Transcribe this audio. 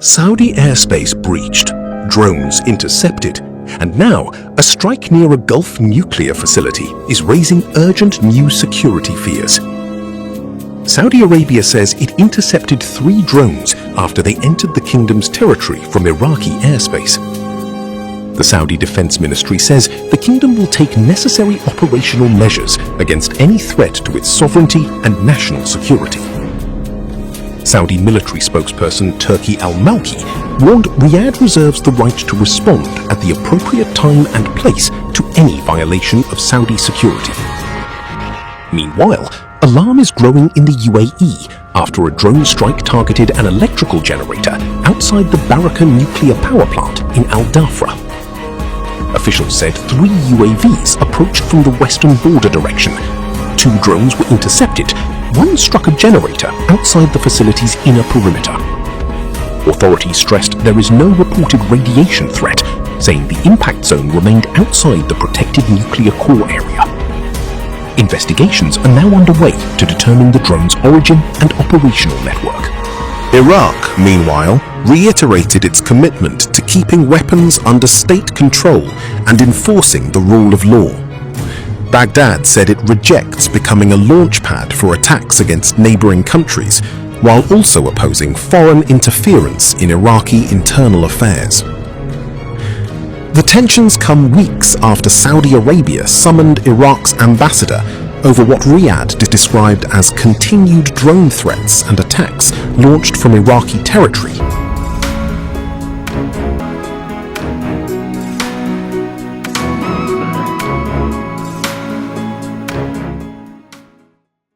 Saudi airspace breached, drones intercepted, and now a strike near a Gulf nuclear facility is raising urgent new security fears. Saudi Arabia says it intercepted 3 drones after they entered the kingdom's territory from Iraqi airspace. The Saudi Defense Ministry says the kingdom will take necessary operational measures against any threat to its sovereignty and national security. Saudi military spokesperson Turki al-Malki warned Riyadh reserves the right to respond at the appropriate time and place to any violation of Saudi security. Meanwhile, alarm is growing in the UAE after a drone strike targeted an electrical generator outside the Baraka nuclear power plant in Al Dhafra. Officials said 3 UAVs approached from the western border direction. 2 drones were intercepted. 1 struck a generator outside the facility's inner perimeter. Authorities stressed there is no reported radiation threat, saying the impact zone remained outside the protected nuclear core area. Investigations are now underway to determine the drone's origin and operational network. Iraq, meanwhile, reiterated its commitment to keeping weapons under state control and enforcing the rule of law. Baghdad said it rejects becoming a launchpad for attacks against neighboring countries, while also opposing foreign interference in Iraqi internal affairs. The tensions come weeks after Saudi Arabia summoned Iraq's ambassador over what Riyadh described as continued drone threats and attacks launched from Iraqi territory